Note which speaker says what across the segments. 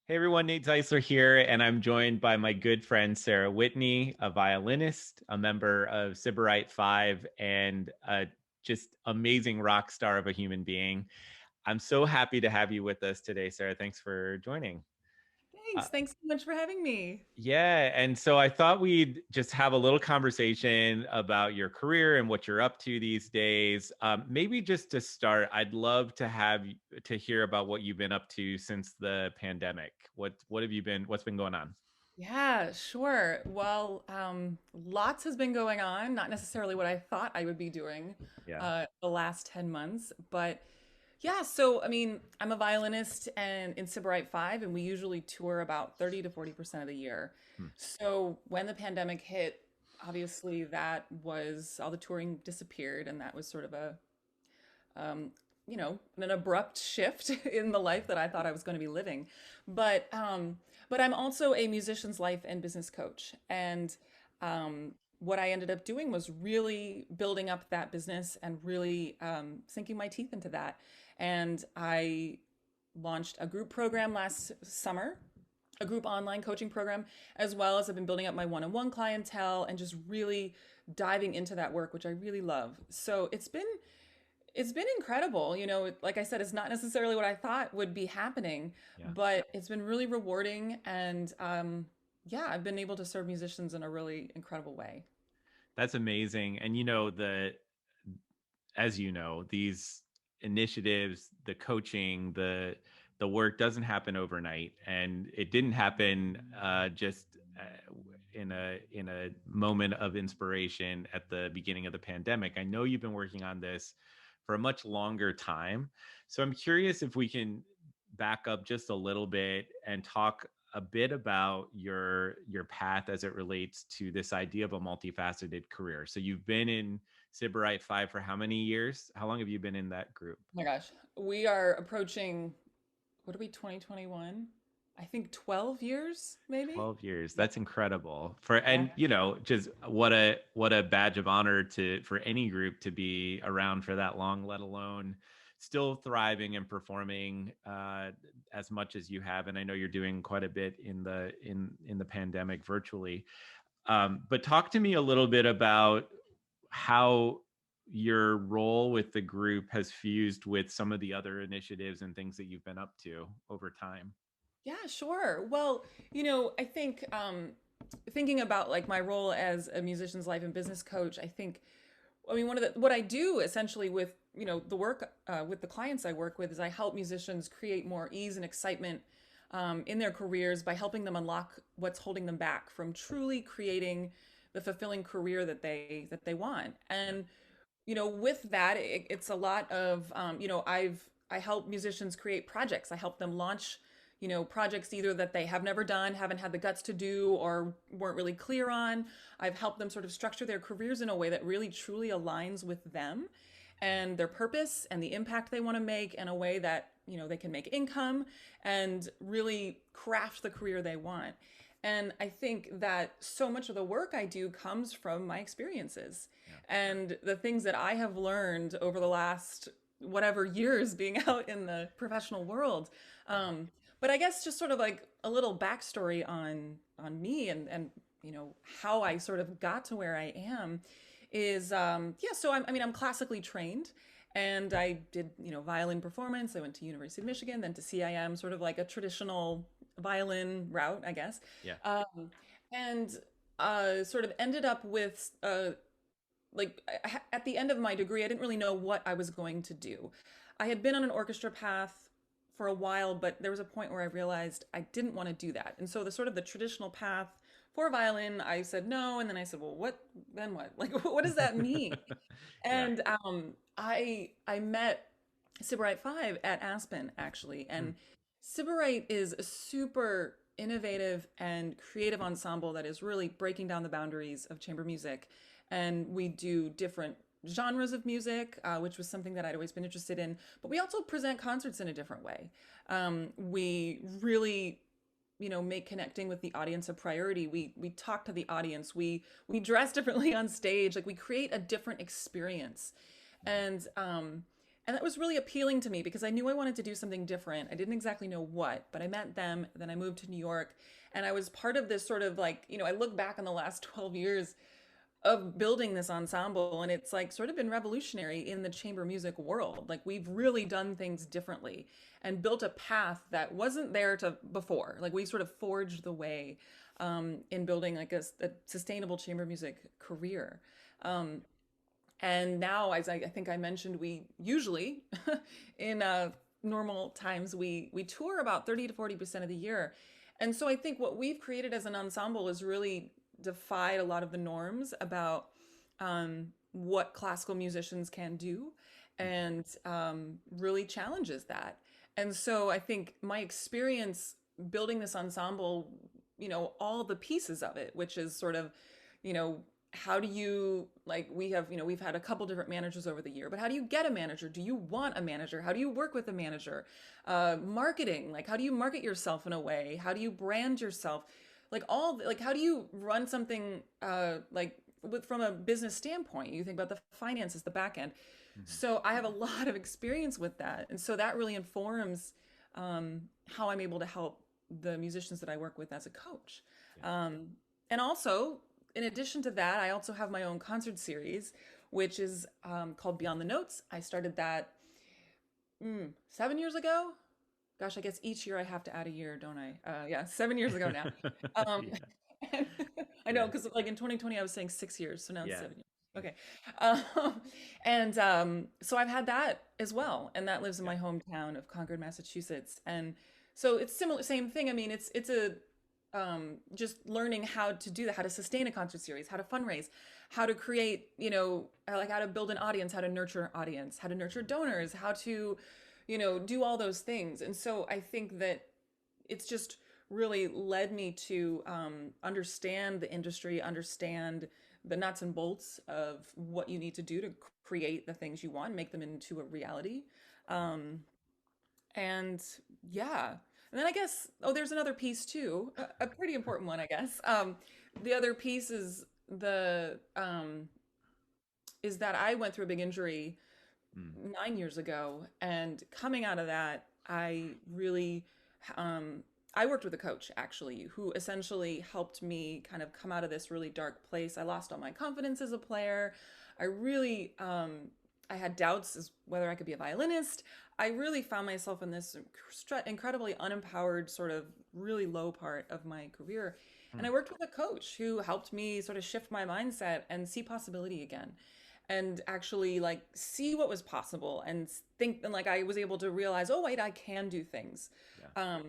Speaker 1: Hey everyone, Nate Zeisler here, and I'm joined by my good friend Sarah Whitney, a violinist, a member of Sybarite 5, and a just amazing rock star of a human being. I'm so happy to have you with us today, Sarah. Thanks for joining. Uh,
Speaker 2: Thanks. Thanks so much for having me.
Speaker 1: yeah, and so I thought we'd just have a little conversation about your career and what you're up to these days. Maybe just to start, I'd love to have to hear about what you've been up to since the pandemic. What have you been? What's been going on?
Speaker 2: Yeah, sure. Well, lots has been going on, not necessarily what I thought I would be doing
Speaker 1: Yeah.
Speaker 2: the last 10 months, but yeah, so I mean, I'm a violinist and in Sybarite 5, and we usually tour about 30 to 40% of the year.
Speaker 1: Hmm.
Speaker 2: So when the pandemic hit, obviously that was all the touring disappeared, and that was sort of um, an abrupt shift in the life that I thought I was going to be living. But um, but I'm also a musician's life and business coach, and what I ended up doing was really building up that business and really sinking my teeth into that. And I launched a group program last summer, a group online coaching program, as well as I've been building up my one-on-one clientele and just really diving into that work, which I really love. So it's been incredible. Like I said, it's not necessarily what I thought would be happening,
Speaker 1: Yeah.
Speaker 2: but it's been really rewarding. And yeah, I've been able to serve musicians in a really incredible way.
Speaker 1: That's amazing. And the as you know, these initiatives, the coaching, the work doesn't happen overnight, and it didn't happen just in a moment of inspiration at the beginning of the pandemic. I know you've been working on this for a much longer time, so I'm curious if we can back up just a little bit and talk a bit about your path as it relates to this idea of a multifaceted career. So you've been in Sybarite 5 for how many years? How long have you been in that group?
Speaker 2: Oh my gosh, we are approaching, what are we, 2021? I think 12 years, maybe?
Speaker 1: 12 years.
Speaker 2: Yeah.
Speaker 1: That's incredible. For
Speaker 2: Yeah.
Speaker 1: and just what a badge of honor to for any group to be around for that long, let alone still thriving and performing as much as you have. And I know you're doing quite a bit in the pandemic virtually. But talk to me a little bit about how your role with the group has fused with some of the other initiatives and things that you've been up to over time.
Speaker 2: Yeah, sure. Well, I think thinking about like my role as a musician's life and business coach, I mean, what I do essentially with, the work with the clients I work with is I help musicians create more ease and excitement in their careers by helping them unlock what's holding them back from truly creating the fulfilling career that they want. And with that, it's a lot of, I help musicians create projects. I help them launch, projects either that they have never done, haven't had the guts to do, or weren't really clear on. I've helped them sort of structure their careers in a way that really truly aligns with them and their purpose and the impact they want to make in a way that, they can make income and really craft the career they want. And I think that so much of the work I do comes from my experiences
Speaker 1: Yeah.
Speaker 2: and the things that I have learned over the last whatever years being out in the professional world. But I guess just sort of like a little backstory on me and how I sort of got to where I am is yeah. So I'm classically trained, and I did violin performance. I went to University of Michigan, then to CIM, sort of like a traditional violin route, I guess,
Speaker 1: Yeah.
Speaker 2: um, and sort of ended up with like at the end of my degree, I didn't really know what I was going to do. I had been on an orchestra path for a while, but there was a point where I realized I didn't want to do that. And so the sort of the traditional path for violin, I said no, and then I said, well, what then what? Like what does that mean?
Speaker 1: Yeah.
Speaker 2: And I met Sybarite 5 at Aspen actually,
Speaker 1: Hmm.
Speaker 2: and Sybarite is a super innovative and creative ensemble that is really breaking down the boundaries of chamber music. And we do different genres of music, which was something that I'd always been interested in. But we also present concerts in a different way. We really, make connecting with the audience a priority. We talk to the audience. We dress differently on stage. Like we create a different experience.
Speaker 1: Yeah.
Speaker 2: And And that was really appealing to me because I knew I wanted to do something different. I didn't exactly know what, but I met them. Then I moved to New York and I was part of this sort of like, I look back on the last 12 years of building this ensemble, and it's like sort of been revolutionary in the chamber music world. Like we've really done things differently and built a path that wasn't there to before. Like we sort of forged the way in building like a sustainable chamber music career. Um, and now, as I think I mentioned, we usually in normal times we tour about 30 to 40% of the year. And so I think what we've created as an ensemble is really defied a lot of the norms about what classical musicians can do and really challenges that. And so I think my experience building this ensemble, all the pieces of it, which is sort of, you know, how do you like we have we've had a couple different managers over the year, but how do you get a manager? Do you want a manager? How do you work with a manager? Marketing, like how do you market yourself in a way? How do you brand yourself? Like how do you run something from a business standpoint? You think about the finances, the back end.
Speaker 1: Mhm.
Speaker 2: So I have a lot of experience with that, and so that really informs how I'm able to help the musicians that I work with as a coach.
Speaker 1: Yeah.
Speaker 2: And also, in addition to that, I also have my own concert series, which is called Beyond the Notes. I started that 7 years ago. Gosh, I guess each year I have to add a year, don't I? Yeah, 7 years ago now. Um,
Speaker 1: Yeah.
Speaker 2: I know,
Speaker 1: Yeah.
Speaker 2: because like in 2020, I was saying 6 years, so now it's
Speaker 1: Yeah.
Speaker 2: 7 years. Okay. And so I've had that as well, and that lives in
Speaker 1: Yeah.
Speaker 2: my hometown of Concord, Massachusetts. And so it's similar, same thing. I mean, it's a just learning how to do that, how to sustain a concert series, how to fundraise, how to create, like how to build an audience, how to nurture an audience, how to nurture donors, how to, do all those things. And so I think that it's just really led me to understand the industry, understand the nuts and bolts of what you need to do to create the things you want, make them into a reality. Um, and yeah. And then I guess, oh, there's another piece too, a pretty important one, I guess. The other piece is that I went through a big injury
Speaker 1: Mm.
Speaker 2: 9 years ago, and coming out of that, I really, um, I worked with a coach actually, who essentially helped me kind of come out of this really dark place. I lost all my confidence as a player. I really, I had doubts as whether I could be a violinist. I really found myself in this incredibly unempowered, sort of really low part of my career. And
Speaker 1: Mm.
Speaker 2: I worked with a coach who helped me sort of shift my mindset and see possibility again and actually like see what was possible and think, and like I was able to realize, oh wait, I can do things.
Speaker 1: Yeah.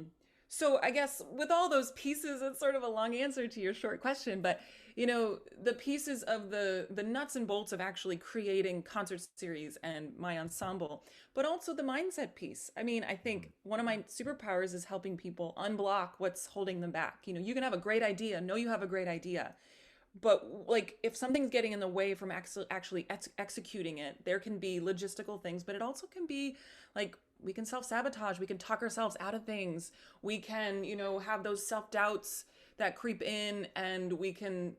Speaker 2: So I guess with all those pieces, it's sort of a long answer to your short question, but the pieces of the nuts and bolts of actually creating concert series and my ensemble, but also the mindset piece. I mean, I think one of my superpowers is helping people unblock what's holding them back. You can have a great idea, know you have a great idea, but like if something's getting in the way from actually executing it, there can be logistical things, but it also can be like we can self-sabotage, we can talk ourselves out of things, we can have those self-doubts that creep in, and we can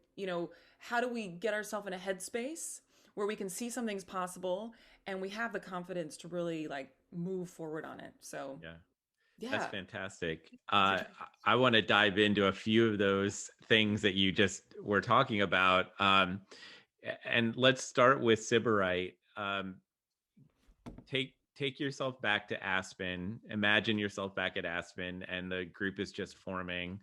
Speaker 2: how do we get ourselves in a headspace where we can see something's possible and we have the confidence to really like move forward on it. So
Speaker 1: Yeah. That's
Speaker 2: yeah.
Speaker 1: fantastic. I want to dive into a few of those things that you just were talking about. And let's start with Sybarite. Take yourself back to Aspen. Imagine yourself back at Aspen, and the group is just forming.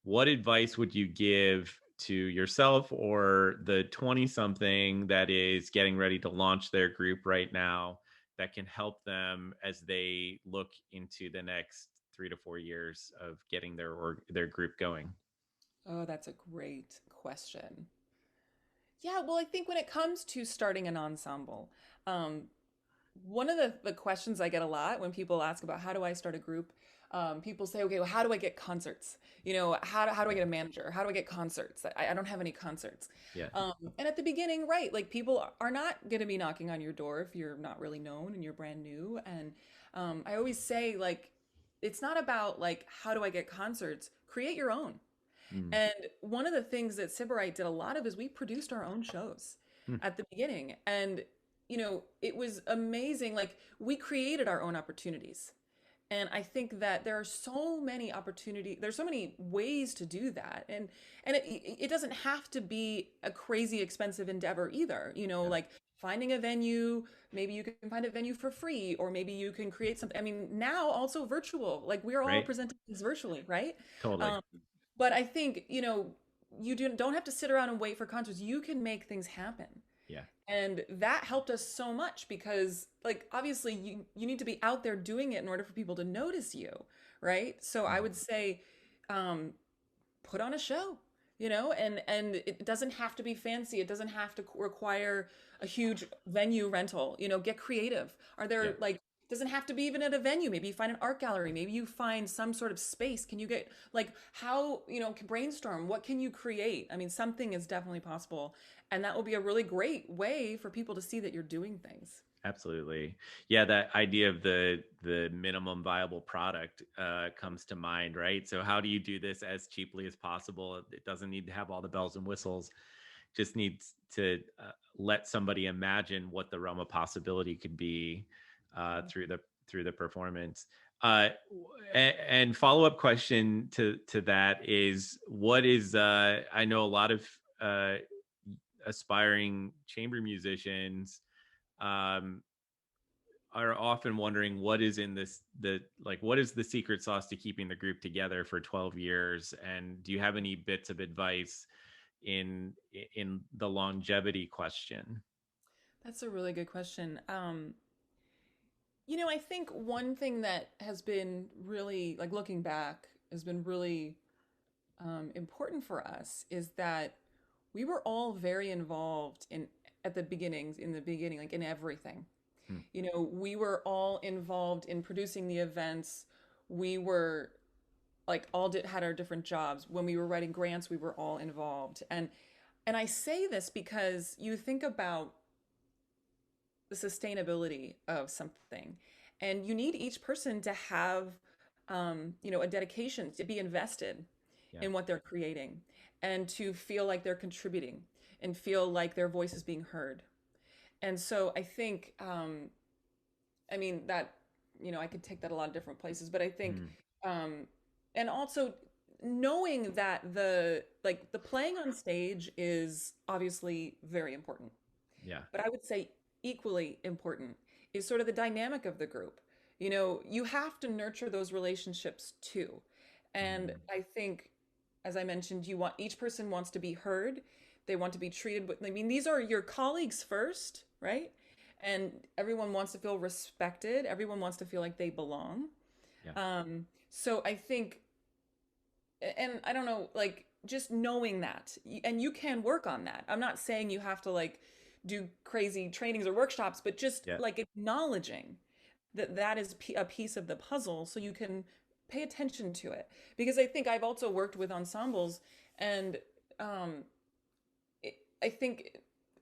Speaker 1: What advice would you give to yourself or the 20 something that is getting ready to launch their group right now that can help them as they look into the next 3 to 4 years of getting their group going?
Speaker 2: Oh, that's a great question. Yeah, well, I think when it comes to starting an ensemble, um, one of the questions I get a lot when people ask about how do I start a group, people say, okay, well, how do I get concerts? How do I get a manager? How do I get concerts? I don't have any concerts.
Speaker 1: Yeah.
Speaker 2: And at the beginning, right, like people are not going to be knocking on your door if you're not really known and you're brand new. And I always say, like, it's not about like, how do I get concerts? Create your own.
Speaker 1: Mm.
Speaker 2: And one of the things that Sybarite did a lot of is we produced our own shows
Speaker 1: Mm.
Speaker 2: at the beginning. And it was amazing. Like we created our own opportunities. And I think that there are so many opportunities, there's so many ways to do that. And it doesn't have to be a crazy expensive endeavor either.
Speaker 1: Yeah.
Speaker 2: Like finding a venue, maybe you can find a venue for free, or maybe you can create something. I mean, now also virtual, like we're all
Speaker 1: Right.
Speaker 2: presenting things virtually, right?
Speaker 1: Totally.
Speaker 2: Um, but I think, you don't have to sit around and wait for concerts. You can make things happen.
Speaker 1: Yeah.
Speaker 2: And that helped us so much because like obviously you need to be out there doing it in order for people to notice you, right? So I would
Speaker 1: Mhm.
Speaker 2: say um put on a show, and it doesn't have to be fancy. It doesn't have to require a huge venue rental. Get creative. Are
Speaker 1: Yeah.
Speaker 2: there like doesn't have to be even at a venue. Maybe you find an art gallery. Maybe you find some sort of space. Can you get like how, brainstorm? What can you create? I mean, something is definitely possible. And that will be a really great way for people to see that you're doing things.
Speaker 1: Absolutely. Yeah, that idea of the minimum viable product comes to mind, right? So how do you do this as cheaply as possible? It doesn't need to have all the bells and whistles. Just needs to let somebody imagine what the realm of possibility could be through the performance. Uh, and follow up question to that is, what is I know a lot of uh, aspiring chamber musicians um, are often wondering what is in this the like what is the secret sauce to keeping the group together for 12 years, and do you have any bits of advice in the longevity question?
Speaker 2: That's a really good question. I think one thing that has been really, like looking back, has been really important for us is that we were all very involved in the beginning, like in everything.
Speaker 1: Hmm.
Speaker 2: We were all involved in producing the events. We were like all did had our different jobs. When we were writing grants, we were all involved. And I say this because you think about the sustainability of something, and you need each person to have a dedication to be invested
Speaker 1: Yeah.
Speaker 2: in what they're creating and to feel like they're contributing and feel like their voice is being heard. And so I think, I mean, that, I could take that a lot of different places, but I think,
Speaker 1: Hmm.
Speaker 2: um, and also knowing that the playing on stage is obviously very important.
Speaker 1: Yeah.
Speaker 2: But I would say equally important is sort of the dynamic of the group. You have to nurture those relationships too. And
Speaker 1: Hmm.
Speaker 2: I think, as I mentioned, each person wants to be heard. They want to be treated with, I mean, these are your colleagues first, right? And everyone wants to feel respected. Everyone wants to feel like they belong.
Speaker 1: Yeah.
Speaker 2: So I think, and I don't know, like just knowing that, and you can work on that. I'm not saying you have to like do crazy trainings or workshops, but just
Speaker 1: Yeah.
Speaker 2: like acknowledging that that is a piece of the puzzle so you can pay attention to it. Because I think I've also worked with ensembles, and um, I think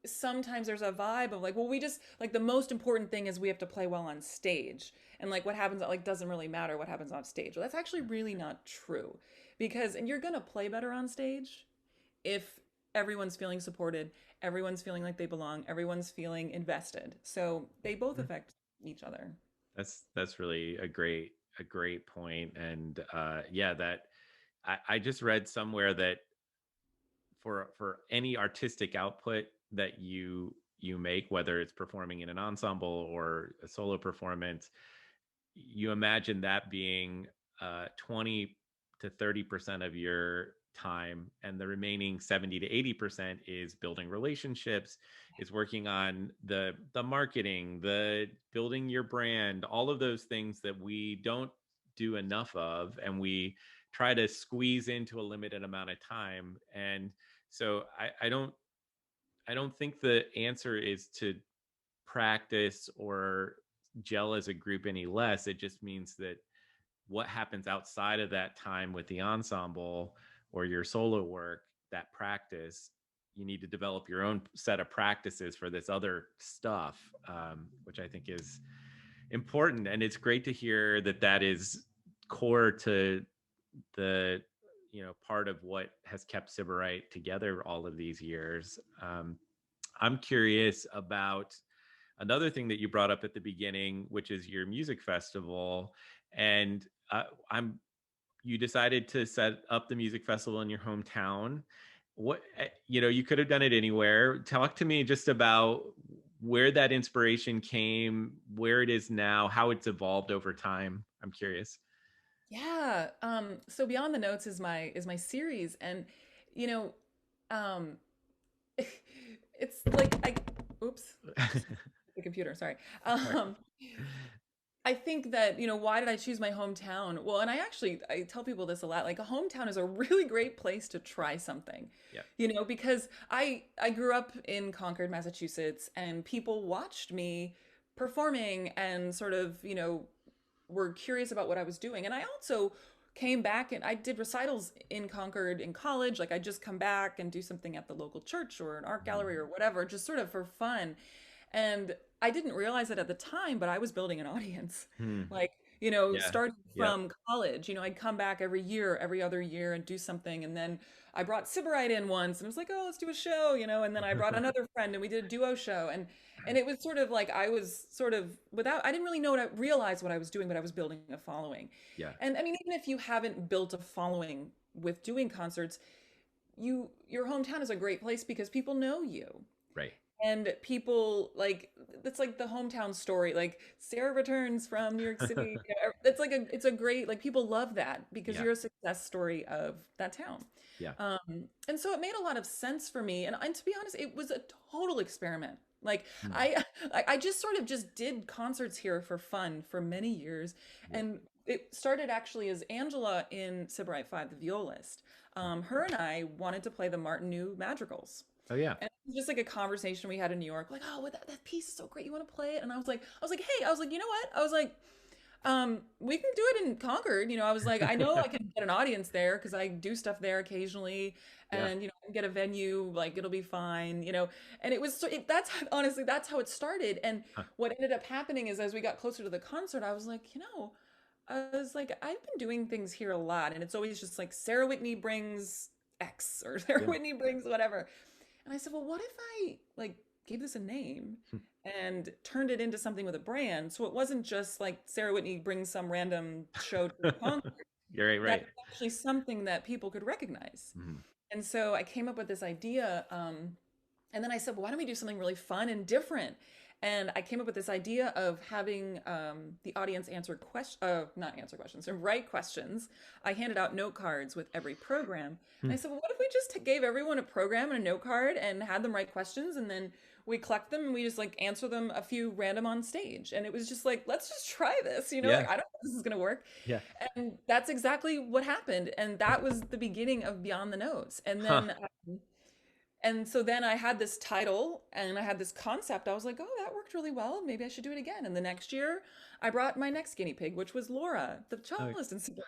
Speaker 2: sometimes there's a vibe of like, well, we just like the most important thing is we have to play well on stage. And like what happens like doesn't really matter what happens on stage. Well, that's actually really not true. And you're gonna play better on stage if everyone's feeling supported, everyone's feeling like they belong, everyone's feeling invested. So they both
Speaker 1: Mhm.
Speaker 2: affect each other.
Speaker 1: That's really a great point. And yeah, that I just read somewhere that for any artistic output that you make, whether it's performing in an ensemble or a solo performance, you imagine that being 20 to 30% of your time, and the remaining 70 to 80% is building relationships, is working on the marketing, the building your brand, all of those things that we don't do enough of, and we try to squeeze into a limited amount of time. And so I don't think the answer is to practice or gel as a group any less. It just means that what happens outside of that time with the ensemble or your solo work, that practice, you need to develop your own set of practices for this other stuff, which I think is important. And it's great to hear that that is core to the part of what has kept Sybarite together all of these years. I'm curious about another thing that you brought up at the beginning, which is your music festival. And I'm you decided to set up the music festival in your hometown. What, you could have done it anywhere. Talk to me just about where that inspiration came, where it is now, how it's evolved over time. I'm curious.
Speaker 2: Yeah. So Beyond the Notes is my series, and you know, um, it's like I, oops, just the computer. Sorry.
Speaker 1: All right.
Speaker 2: Um, I think that, why did I choose my hometown? Well, and I tell people this a lot. Like a hometown is a really great place to try something,
Speaker 1: Yeah.
Speaker 2: because I grew up in Concord, Massachusetts, and people watched me performing and sort of, were curious about what I was doing. And I also came back and I did recitals in Concord in college. Like I just come back and do something at the local church or an art gallery or whatever, just sort of for fun. And I didn't realize it at the time, but I was building an audience.
Speaker 1: Hmm.
Speaker 2: Like,
Speaker 1: Yeah.
Speaker 2: starting
Speaker 1: Yep.
Speaker 2: from college, I'd come back every year, every other year and do something. And then I brought Sybarite in once and it was like, oh, let's do a show, and then I brought another friend and we did a duo show. And it was sort of like I was sort of I didn't really realize what I was doing, but I was building a following.
Speaker 1: Yeah.
Speaker 2: And I mean, even if you haven't built a following with doing concerts, your hometown is a great place because people know you.
Speaker 1: Right.
Speaker 2: And people like it's like the hometown story, like Sarah returns from New York City. It's like it's a great, like people love that because
Speaker 1: Yeah.
Speaker 2: you're a success story of that town.
Speaker 1: Yeah.
Speaker 2: And so it made a lot of sense for me. And to be honest, it was a total experiment. Like
Speaker 1: Hmm.
Speaker 2: I just sort of just did concerts here for fun for many years,
Speaker 1: Yeah.
Speaker 2: and it started actually as Angela in Sybarite 5, the violist. Her and I wanted to play the Martin New madrigals.
Speaker 1: Oh yeah.
Speaker 2: And it was just like a conversation we had in New York, like, oh, that piece is so great. You want to play it? And I was like, hey, I was like, you know what? I was like, we can do it in Concord. I was like, I know I can get an audience there because I do stuff there occasionally,
Speaker 1: Yeah.
Speaker 2: and I can get a venue, like it'll be fine. And it was that's honestly that's how it started. And
Speaker 1: Huh.
Speaker 2: what ended up happening is as we got closer to the concert, I was like, I was like, I've been doing things here a lot, and it's always just like Sarah Whitney brings X or Sarah
Speaker 1: Yeah.
Speaker 2: Whitney brings whatever. And I said, well, what if I like gave this a name
Speaker 1: Hmm.
Speaker 2: and turned it into something with a brand? So it wasn't just like Sarah Whitney brings some random show to the concert.
Speaker 1: You're right.
Speaker 2: That
Speaker 1: Right.
Speaker 2: was actually something that people could recognize.
Speaker 1: Mhm.
Speaker 2: And so I came up with this idea. And then I said, well, why don't we do something really fun and different? And I came up with this idea of having the audience answer questions, not answer questions, or write questions. I handed out note cards with every program. And I
Speaker 1: Hmm.
Speaker 2: said, well, what if we just gave everyone a program and a note card and had them write questions, and then we collect them and we just like answer them a few random on stage. And it was just like, let's just try this,
Speaker 1: Yeah.
Speaker 2: like I don't know if this is going to work.
Speaker 1: Yeah.
Speaker 2: And that's exactly what happened. And that was the beginning of Beyond the Notes.
Speaker 1: Huh.
Speaker 2: And so then I had this title and I had this concept. I was like, oh, that worked really well. Maybe I should do it again. And the next year, I brought my next guinea pig, which was Laura, the
Speaker 1: Oh.
Speaker 2: cellist in Super.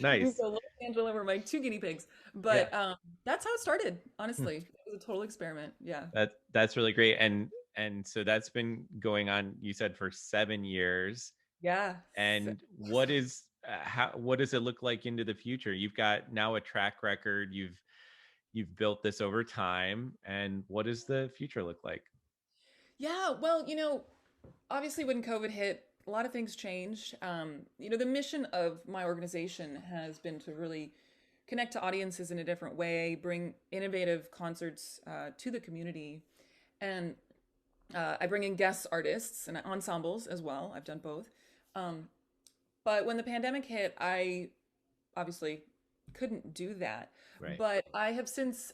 Speaker 1: Nice.
Speaker 2: So Laura and Angela were my two guinea pigs.
Speaker 1: Yeah.
Speaker 2: But that's how it started,
Speaker 1: Hmm.
Speaker 2: honestly. It was a total experiment. Yeah.
Speaker 1: That's really great. And so that's been going on, you said, for 7 years.
Speaker 2: Yeah. So-
Speaker 1: And what does it look like into the future? You've got now a track record. You've built this over time. And what does the future look like?
Speaker 2: yeah. Well, obviously when COVID hit, a lot of things changed. The mission of my organization has been to really connect to audiences in a different way, bring innovative concerts to the community, and I bring in guest artists and ensembles as well. I've done both. Um, but when the pandemic hit, I obviously couldn't do that.
Speaker 1: Right.
Speaker 2: But I've since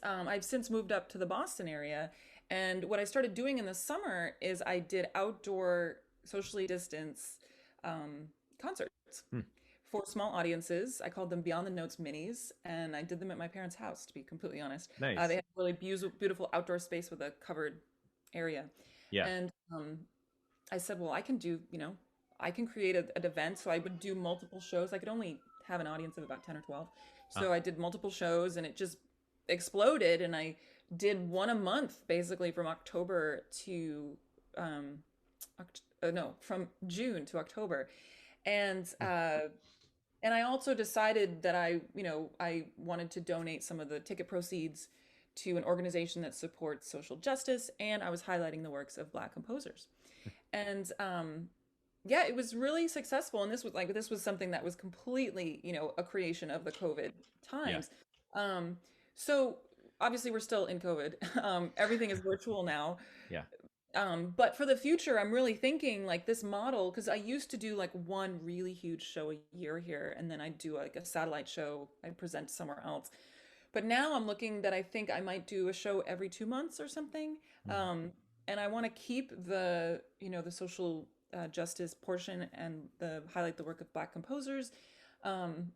Speaker 2: moved up to the Boston area, and what I started doing in the summer is I did outdoor, socially distanced concerts
Speaker 1: Hmm.
Speaker 2: for small audiences. I called them Beyond the Notes minis, and I did them at my parents' house. To be completely honest, they
Speaker 1: Nice.
Speaker 2: had a really beautiful outdoor space with a covered area,
Speaker 1: Yeah.
Speaker 2: and I said, well, I can create an event. So I would do multiple shows. I could only have an audience of about 10 or 12.
Speaker 1: Ah,
Speaker 2: So I did multiple shows and it just exploded. And I did one a month basically from October to, no, from June to October. And,
Speaker 1: hmm.
Speaker 2: and I also decided that I wanted to donate some of the ticket proceeds to an organization that supports social justice, and I was highlighting the works of Black composers. And yeah, it was really successful. And this was something that was completely, a creation of the COVID
Speaker 1: Yeah.
Speaker 2: times. Um, so obviously we're still in COVID. Everything is virtual now.
Speaker 1: Yeah.
Speaker 2: But for the future, I'm really thinking like this model, because I used to do like one really huge show a year here, and then I'd do like a satellite show, I'd present somewhere else. But now I'm looking that I think I might do a show every 2 months or something.
Speaker 1: Mhm.
Speaker 2: Um, and I want to keep the social justice portion and the highlight the work of Black composers. Um,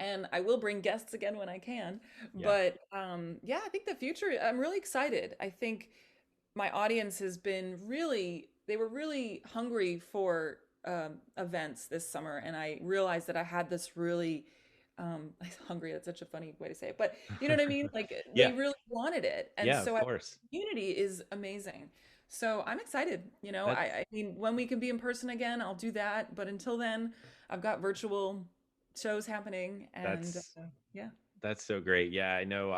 Speaker 2: and I will bring guests again when I can.
Speaker 1: Yeah.
Speaker 2: But yeah, I think the future, I'm really excited. I think my audience has been they were really hungry for events this summer. And I realized that I had this really, hungry, that's such a funny way to say it, but you know what I mean? Like they
Speaker 1: Yeah.
Speaker 2: really wanted it. And
Speaker 1: Yeah, of
Speaker 2: so I,
Speaker 1: course.
Speaker 2: community is amazing. So I'm excited.
Speaker 1: That's
Speaker 2: I mean, when we can be in person again, I'll do that. But until then, I've got virtual shows happening. And
Speaker 1: that's
Speaker 2: yeah.
Speaker 1: that's so great. Yeah, I know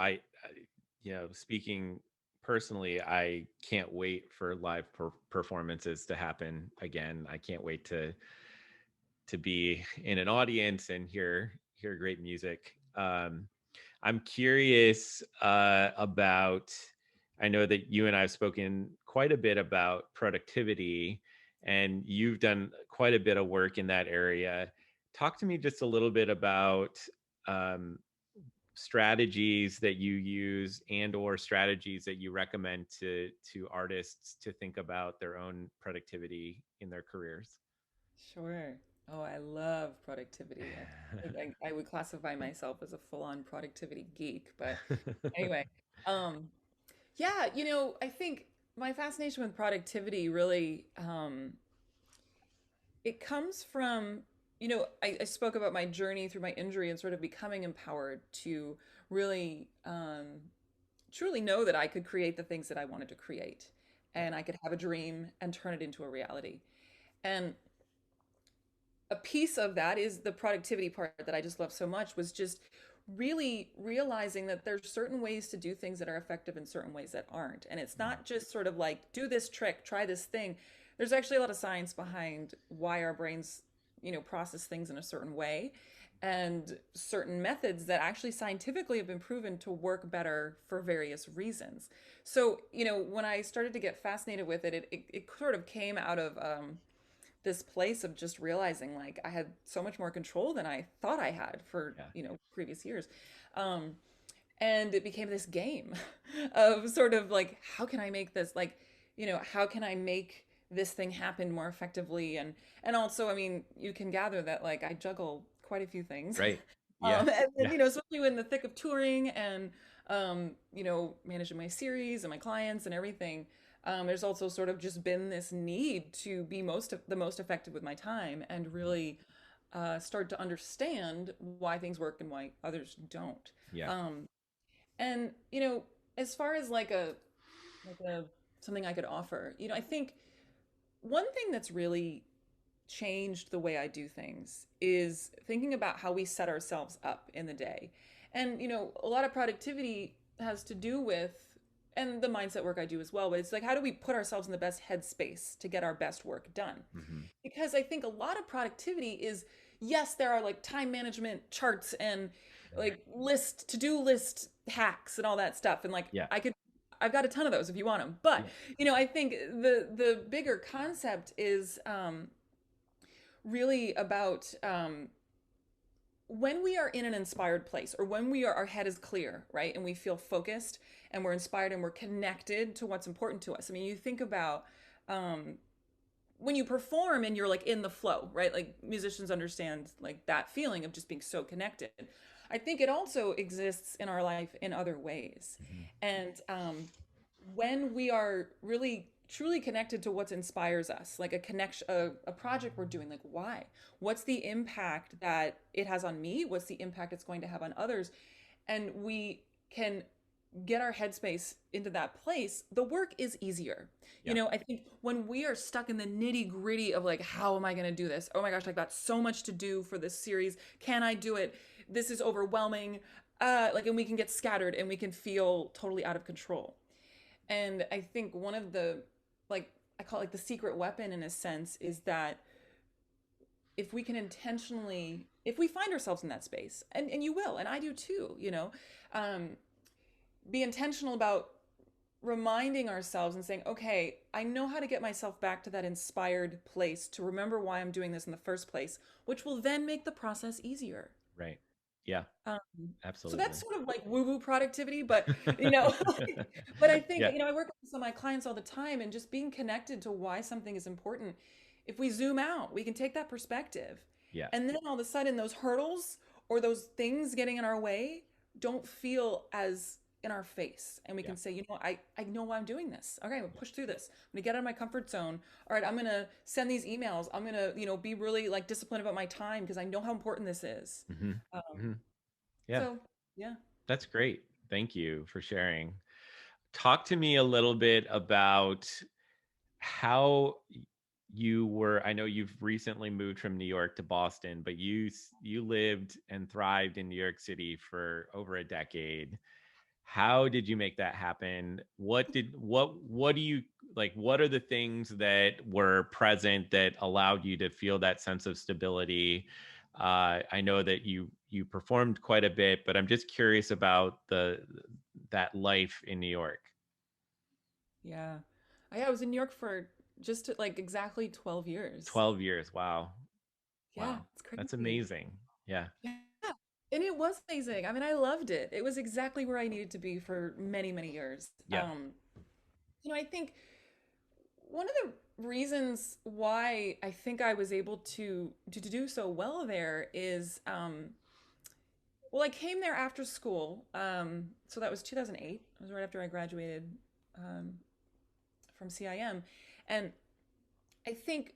Speaker 1: speaking personally, I can't wait for live performances to happen again. I can't wait to be in an audience and hear great music. I'm curious about. I know that you and I have spoken quite a bit about productivity, and you've done quite a bit of work in that area. Talk to me just a little bit about um, strategies that you use and or strategies that you recommend to artists to think about their own productivity in their careers.
Speaker 2: Sure. Oh, I love productivity. I would classify myself as a full-on productivity geek, but anyway, um, yeah, I think my fascination with productivity really, it comes from, I spoke about my journey through my injury and sort of becoming empowered to really, truly know that I could create the things that I wanted to create,
Speaker 1: Yeah.
Speaker 2: and I could have a dream and turn it into a reality. And a piece of that is the productivity part that I just love so much, was just really realizing that there's certain ways to do things that are effective and certain ways that aren't. And it's
Speaker 1: Mhm.
Speaker 2: not just sort of like, do this trick, try this thing. There's actually a lot of science behind why our brains, process things in a certain way, and certain methods that actually scientifically have been proven to work better for various reasons. So, when I started to get fascinated with it, it sort of came out of this place of just realizing like I had so much more control than I thought I had for,
Speaker 1: Yeah.
Speaker 2: previous years. Um, and it became this game of sort of like, how can I make this like, how can I make this thing happen more effectively? And also, I mean, you can gather that like I juggle quite a few things.
Speaker 1: Right. Yeah.
Speaker 2: And then,
Speaker 1: Yeah.
Speaker 2: especially in the thick of touring and, managing my series and my clients and everything. There's also sort of just been this need to be the most effective with my time and
Speaker 1: Mhm.
Speaker 2: really start to understand why things work and why others don't.
Speaker 1: Yeah.
Speaker 2: Um, and as far as like a something I could offer, I think one thing that's really changed the way I do things is thinking about how we set ourselves up in the day. And, a lot of productivity has to do with, and the mindset work I do as well, but it's like, how do we put ourselves in the best headspace to get our best work done?
Speaker 1: Hmm.
Speaker 2: Because I think a lot of productivity is, yes, there are like time management charts and like to-do list hacks and all that stuff. And like,
Speaker 1: Yeah.
Speaker 2: I've got a ton of those if you want them. But,
Speaker 1: Yeah.
Speaker 2: I think the bigger concept is, really about when we are in an inspired place, or when our head is clear, right? And we feel focused and we're inspired and we're connected to what's important to us. I mean, you think about um, when you perform and you're like in the flow, right? Like musicians understand like that feeling of just being so connected. I think it also exists in our life in other ways.
Speaker 1: Hmm.
Speaker 2: And when we are really truly connected to what inspires us, like a connection, a project we're doing, like why, what's the impact that it has on me, what's the impact it's going to have on others, and we can get our headspace into that place, the work is easier.
Speaker 1: Yeah.
Speaker 2: I think when we are stuck in the nitty gritty of like, how am I going to do this? Oh my gosh, I've got so much to do for this series. Can I do it? This is overwhelming. and we can get scattered and we can feel totally out of control. And I think one of the, like, I call it like the secret weapon in a sense, is that if we can intentionally, if we find ourselves in that space, and you will, and I do too, um, be intentional about reminding ourselves and saying, okay, I know how to get myself back to that inspired place to remember why I'm doing this in the first place, which will then make the process easier.
Speaker 1: Right. Yeah,
Speaker 2: Um, so that's
Speaker 1: absolutely.
Speaker 2: sort of like woo-woo productivity, but you know, but I think,
Speaker 1: Yeah.
Speaker 2: I work with some of my clients all the time, and just being connected to why something is important. If we zoom out, we can take that perspective.
Speaker 1: Yeah.
Speaker 2: And then all of a sudden those hurdles or those things getting in our way don't feel as in our face. And we
Speaker 1: Yeah.
Speaker 2: can say, I know why I'm doing this. Okay, I'm gonna
Speaker 1: Yeah.
Speaker 2: push through this. I'm gonna get out of my comfort zone. All right, I'm gonna send these emails. I'm gonna, be really like disciplined about my time because I know how important this is.
Speaker 1: Hmm.
Speaker 2: Um,
Speaker 1: Hmm. Yeah.
Speaker 2: so yeah.
Speaker 1: That's great. Thank you for sharing. Talk to me a little bit about how you were. I know you've recently moved from New York to Boston, but you lived and thrived in New York City for over a decade. How did you make that happen? What do you like? What are the things that were present that allowed you to feel that sense of stability? I know that you performed quite a bit, but I'm just curious about the that life in New York.
Speaker 2: Yeah. I was in New York for just like exactly 12 years.
Speaker 1: 12 years. Wow.
Speaker 2: Yeah,
Speaker 1: Wow.
Speaker 2: it's
Speaker 1: That's
Speaker 2: crazy.
Speaker 1: amazing. Yeah.
Speaker 2: Yeah. And it was amazing. I mean, I loved it. It was exactly where I needed to be for many, many years.
Speaker 1: Yeah.
Speaker 2: I think one of the reasons why I think I was able to do so well there is well, I came there after school. So that was 2008. It was right after I graduated um, from CIM. And I think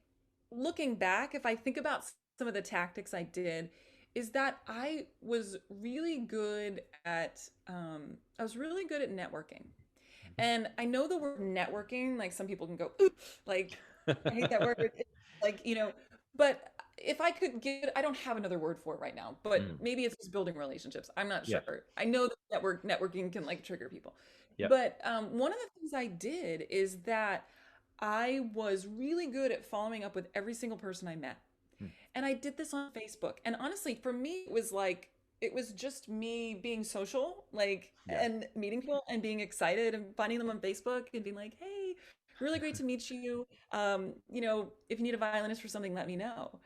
Speaker 2: looking back, if I think about some of the tactics I did, is that I was really good at networking. And I know the word networking, like some people can go, ooh, like, I hate that word. Like, but if I could get, I don't have another word for it right now, but
Speaker 1: Mm.
Speaker 2: maybe it's just building relationships. I'm not
Speaker 1: Yeah.
Speaker 2: sure. I know that networking can like trigger people.
Speaker 1: Yeah.
Speaker 2: But one of the things I did is that I was really good at following up with every single person I met.
Speaker 1: Mm.
Speaker 2: And I did this on Facebook. And honestly, for me, it was just me being social, like,
Speaker 1: Yeah.
Speaker 2: and meeting people and being excited and finding them on Facebook and being like, hey, really great to meet you. If you need a violinist for something, let me know.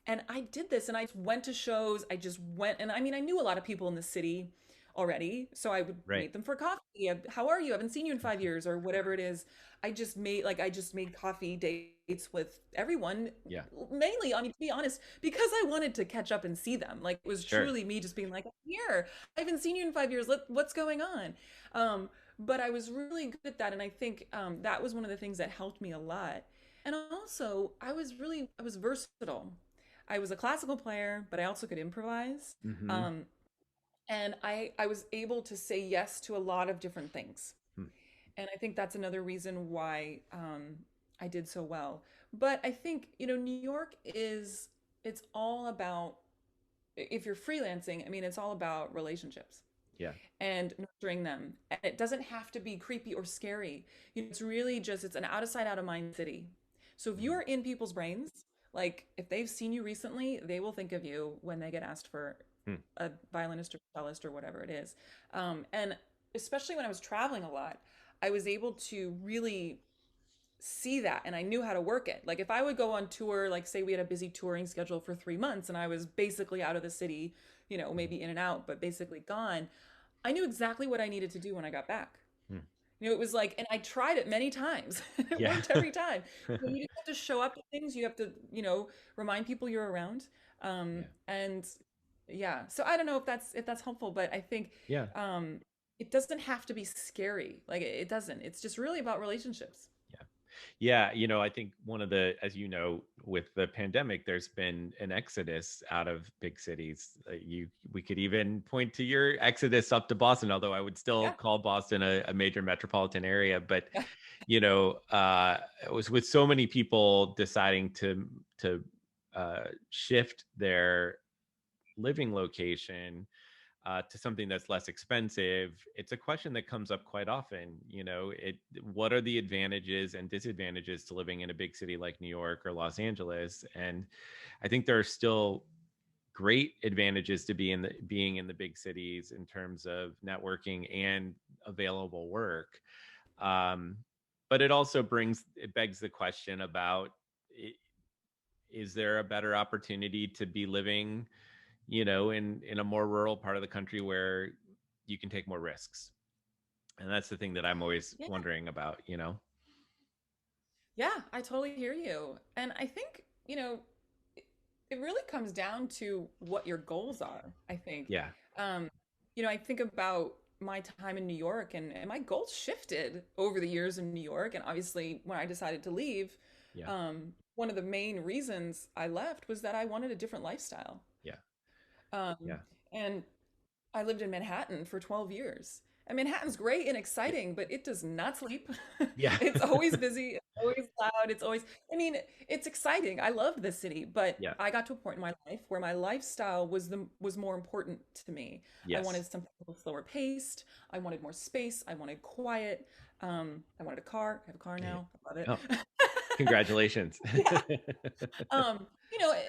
Speaker 2: And I did this and I went to shows. I just went, and I mean, I knew a lot of people in the city already. So I would
Speaker 1: Right.
Speaker 2: meet them for coffee. How are you? I haven't seen you in 5 years or whatever it is. I just made coffee dates with everyone,
Speaker 1: Yeah.
Speaker 2: mainly, I mean, to be honest, because I wanted to catch up and see them. Like it was
Speaker 1: Sure.
Speaker 2: truly me just being like, here, I haven't seen you in 5 years. What's going on? But I was really good at that, and I think that was one of the things that helped me a lot. And also, I was versatile. I was a classical player, but I also could improvise.
Speaker 1: Mm-hmm.
Speaker 2: Um, and I was able to say yes to a lot of different things.
Speaker 1: Mm.
Speaker 2: And I think that's another reason why I did so well. But I think, New York it's all about, if you're freelancing, I mean, it's all about relationships
Speaker 1: Yeah.
Speaker 2: and nurturing them. And it doesn't have to be creepy or scary. It's really just, it's an out of sight, out of mind city. So if you
Speaker 1: Mm.
Speaker 2: are in people's brains, like if they've seen you recently, they will think of you when they get asked for
Speaker 1: Mm.
Speaker 2: a violinist or cellist or whatever it is. And especially when I was traveling a lot, I was able to really see that and I knew how to work it. Like if I would go on tour, like say we had a busy touring schedule for 3 months and I was basically out of the city, maybe in and out, but basically gone, I knew exactly what I needed to do when I got back.
Speaker 1: Mm.
Speaker 2: It was like, and I tried it many times. It
Speaker 1: Yeah.
Speaker 2: worked every time. You just have to show up to things. You have to, remind people you're around.
Speaker 1: Yeah.
Speaker 2: And yeah, so I don't know if that's helpful, but I think
Speaker 1: Yeah.
Speaker 2: um, it doesn't have to be scary. Like it doesn't. It's just really about relationships.
Speaker 1: Yeah. Yeah, I think one of the, as you know, with the pandemic, there's been an exodus out of big cities. We could even point to your exodus up to Boston, although I would still
Speaker 2: Yeah.
Speaker 1: call Boston a major metropolitan area. But
Speaker 2: Yeah.
Speaker 1: it was with so many people deciding to shift their living location. to something that's less expensive, it's a question that comes up quite often. What are the advantages and disadvantages to living in a big city like New York or Los Angeles? And I think there are still great advantages to being in the big cities in terms of networking and available work. Um, but it begs the question about, is there a better opportunity to be living, in a more rural part of the country where you can take more risks? And that's the thing that I'm always
Speaker 2: Yeah.
Speaker 1: wondering about.
Speaker 2: Yeah, I totally hear you. And I think, it it really comes down to what your goals are, I think.
Speaker 1: Yeah.
Speaker 2: Um, I think about my time in New York, and my goals shifted over the years in New York. And obviously, when I decided to leave,
Speaker 1: Yeah.
Speaker 2: one of the main reasons I left was that I wanted a different lifestyle.
Speaker 1: Yeah.
Speaker 2: Um,
Speaker 1: Yeah.
Speaker 2: and I lived in Manhattan for 12 years. And Manhattan's great and exciting, but it does not sleep.
Speaker 1: Yeah.
Speaker 2: It's always busy, it's always loud, I mean, it's exciting. I loved the city, but
Speaker 1: Yeah.
Speaker 2: I got to a point in my life where my lifestyle was more important to me. I
Speaker 1: Yes.
Speaker 2: wanted something a little slower paced. I wanted more space. I wanted quiet. I wanted a car. I have a car
Speaker 1: Yeah.
Speaker 2: now. I love it.
Speaker 1: Oh, congratulations.
Speaker 2: Yeah.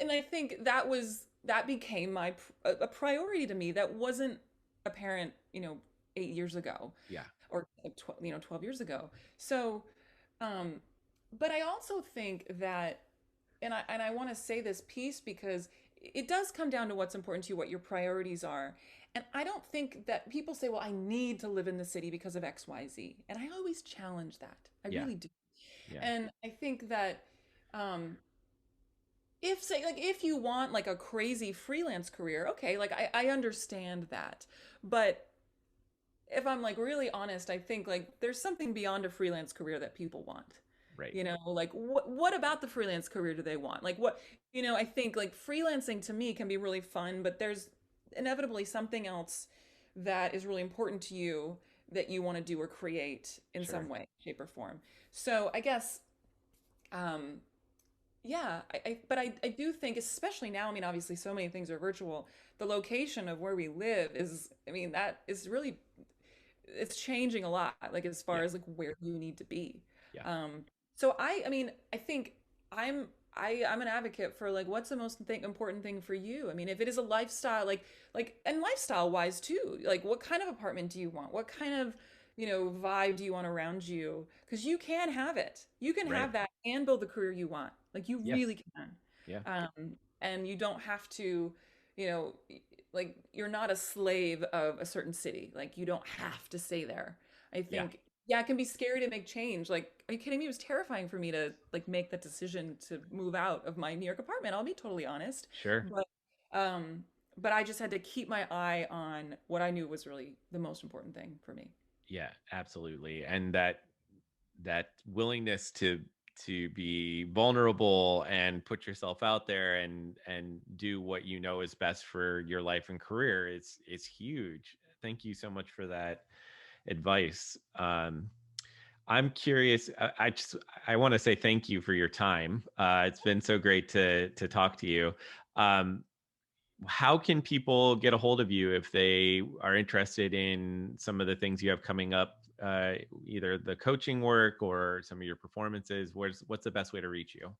Speaker 2: And I think that became a priority to me that wasn't apparent, 8 years ago
Speaker 1: Yeah.
Speaker 2: or 12 years ago. So, um, but I also think that, and I want to say this piece because it does come down to what's important to you, what your priorities are. And I don't think that people say, well, I need to live in the city because of X, Y, Z. And I always challenge that. I
Speaker 1: Yeah.
Speaker 2: really do.
Speaker 1: Yeah.
Speaker 2: And I think that, um, if you want like a crazy freelance career, okay, like I understand that. But if I'm like really honest, I think like there's something beyond a freelance career that people want.
Speaker 1: Right.
Speaker 2: Like what about the freelance career do they want? Like I think like freelancing to me can be really fun, but there's inevitably something else that is really important to you that you want to do or create in some
Speaker 1: Sure.
Speaker 2: way, shape, or form. So I guess um yeah, but I do think, especially now, I mean, obviously so many things are virtual. The location of where we live is, I mean, that is really, it's changing a lot, like as far
Speaker 1: Yeah.
Speaker 2: as like where you need to be.
Speaker 1: Yeah.
Speaker 2: Um, so I mean, I think I'm I'm an advocate for like what's the most important thing for you. I mean, if it is a lifestyle, and lifestyle wise too, like what kind of apartment do you want? What kind of vibe do you want around you? Because you can have it. You can
Speaker 1: Right.
Speaker 2: have that and build the career you want. Like you
Speaker 1: Yes.
Speaker 2: really can.
Speaker 1: Yeah.
Speaker 2: And you don't have to, you know, like you're not a slave of a certain city. Like you don't have to stay there. I
Speaker 1: Yeah.
Speaker 2: think, yeah, it can be scary to make change. Like, are you kidding me? It was terrifying for me to like make that decision to move out of my New York apartment. I'll be totally honest.
Speaker 1: Sure.
Speaker 2: But um but I just had to keep my eye on what I knew was really the most important thing for me.
Speaker 1: Yeah, absolutely. And that willingness to be vulnerable and put yourself out there and do what you know is best for your life and career is huge. Thank you so much for that advice. I'm curious. I want to say thank you for your time. It's been so great to talk to you. Um, how can people get a hold of you if they are interested in some of the things you have coming up, either the coaching work or some of your performances? What's the best way to reach you?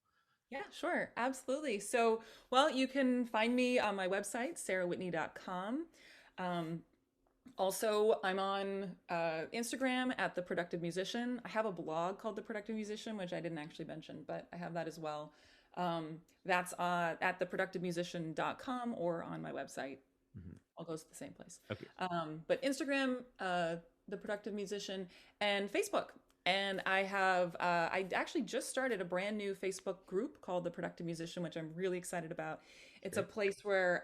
Speaker 2: Yeah, sure. Absolutely. So, well, you can find me on my website, sarahwhitney.com. Um, Also, I'm on Instagram at The Productive Musician. I have a blog called The Productive Musician, which I didn't actually mention, but I have that as well. That's at theproductivemusician.com or on my website.
Speaker 1: Mhm.
Speaker 2: All goes to the same place.
Speaker 1: Okay,
Speaker 2: But Instagram, The Productive Musician, and Facebook. And I actually just started a brand new Facebook group called The Productive Musician, which I'm really excited about. It's a
Speaker 1: great.
Speaker 2: place where,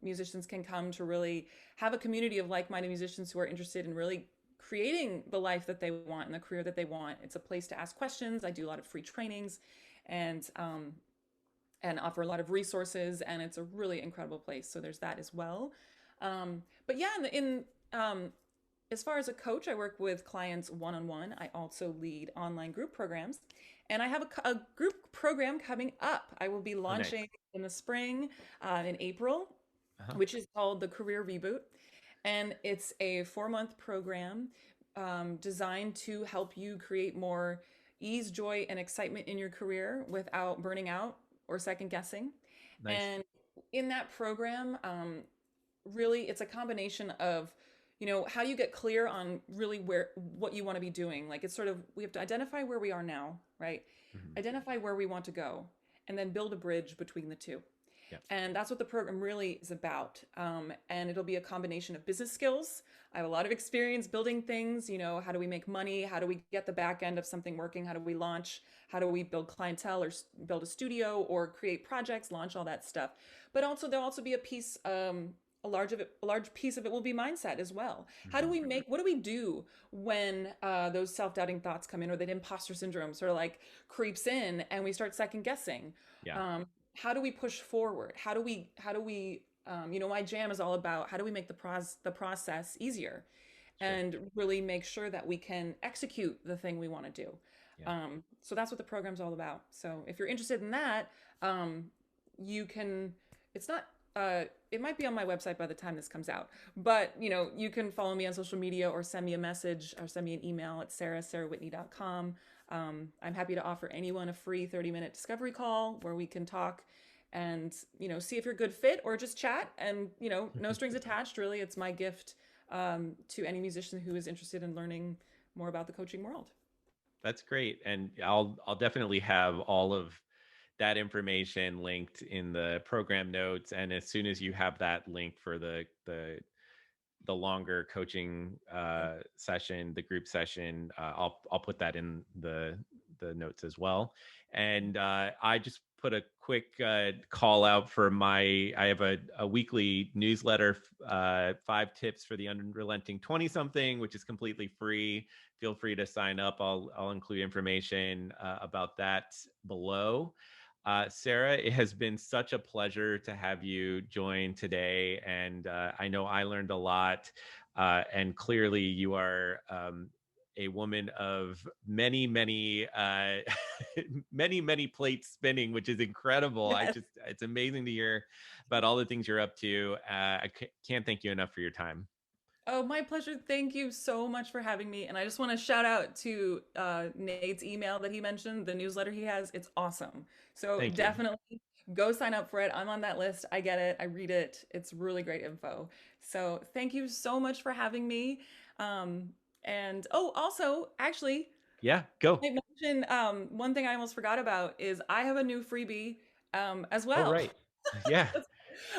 Speaker 2: musicians can come to really have a community of like-minded musicians who are interested in really creating the life that they want and the career that they want. It's a place to ask questions. I do a lot of free trainings and, offer a lot of resources, and it's a really incredible place. So there's that as well. But yeah, as far as a coach, I work with clients one-on-one. I also lead online group programs, and I have a group program coming up. I will be
Speaker 1: Oh, nice.
Speaker 2: launching in the spring, in April.
Speaker 1: Uh-huh.
Speaker 2: which is called the Career Reboot. And it's a 4-month program designed to help you create more ease, joy, and excitement in your career without burning out or second guessing.
Speaker 1: Nice.
Speaker 2: And in that program, really, it's a combination of, how you get clear on really what you want to be doing. Like it's sort of, we have to identify where we are now, right?
Speaker 1: Mhm.
Speaker 2: Identify where we want to go, and then build a bridge between the two.
Speaker 1: Yeah.
Speaker 2: And that's what the program really is about. And it'll be a combination of business skills. I have a lot of experience building things. How do we make money? How do we get the back end of something working? How do we launch? How do we build clientele or build a studio or create projects, launch all that stuff? But also, there'll also be a piece, a large piece of it will be mindset as well. How do
Speaker 1: Mhm.
Speaker 2: we make, what do we do when those self-doubting thoughts come in, or that imposter syndrome sort of like creeps in and we start second guessing?
Speaker 1: Yeah.
Speaker 2: Um, how do we push forward? How do we my jam is all about how do we make the process easier
Speaker 1: Sure.
Speaker 2: and really make sure that we can execute the thing we want to do.
Speaker 1: Yeah.
Speaker 2: So that's what the program's all about. So if you're interested in that, you can, it's not, it might be on my website by the time this comes out, but you can follow me on social media or send me a message or send me an email at sarahwhitney.com. I'm happy to offer anyone a free 30-minute discovery call where we can talk and see if you're a good fit, or just chat, and no strings attached. Really, it's my gift to any musician who is interested in learning more about the coaching world.
Speaker 1: That's great. And I'll definitely have all of that information linked in the program notes. And as soon as you have that link for the longer coaching session, the group session, I'll put that in the notes as well. And I just put a quick call out for I have a weekly newsletter, 5 tips for the unrelenting 20 something, which is completely free. Feel free to sign up. I'll include information about that below. Sarah, it has been such a pleasure to have you join today. And I know I learned a lot. And clearly, you are a woman of many, many, many, many plates spinning, which is incredible.
Speaker 2: Yes.
Speaker 1: It's amazing to hear about all the things you're up to. Can't thank you enough for your time.
Speaker 2: Oh, my pleasure. Thank you so much for having me. And I just want to shout out to Nate's email that he mentioned, the newsletter he has. It's awesome. So
Speaker 1: Thank you.
Speaker 2: definitely go sign up for it. I'm on that list. I get it. I read it. It's really great info. So thank you so much for having me. And oh, also, actually,
Speaker 1: Yeah, go.
Speaker 2: I mentioned one thing I almost forgot about is I have a new freebie as
Speaker 1: Oh,
Speaker 2: well.
Speaker 1: right. Yeah.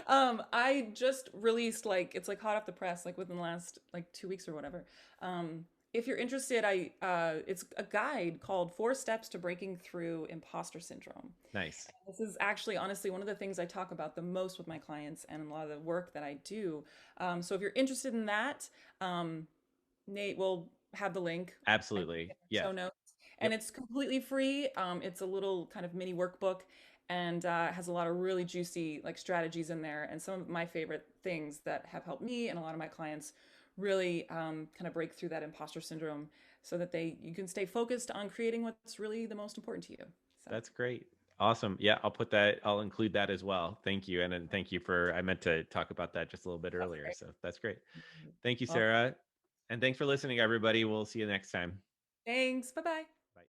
Speaker 2: I just released, like, it's like hot off the press, like within the last like 2 weeks or whatever. If you're interested, it's a guide called 4 Steps to Breaking Through Imposter Syndrome.
Speaker 1: Nice.
Speaker 2: This is actually honestly one of the things I talk about the most with my clients and a lot of the work that I do. So if you're interested in that, Nate will have the link, I think,
Speaker 1: Absolutely.
Speaker 2: in the
Speaker 1: Yeah.
Speaker 2: show notes. And
Speaker 1: Yep.
Speaker 2: it's completely free. It's a little kind of mini workbook, and has a lot of really juicy like strategies in there, and some of my favorite things that have helped me and a lot of my clients really kind of break through that imposter syndrome, so that you can stay focused on creating what's really the most important to you. So
Speaker 1: That's great. Awesome. Yeah, I'll include that as well. Thank you. And then thank you I meant to talk about that just a little bit
Speaker 2: that's
Speaker 1: earlier.
Speaker 2: great.
Speaker 1: So that's great. Thank you,
Speaker 2: Well,
Speaker 1: Sarah. And thanks for listening, everybody. We'll see you next time.
Speaker 2: thanks. Bye bye.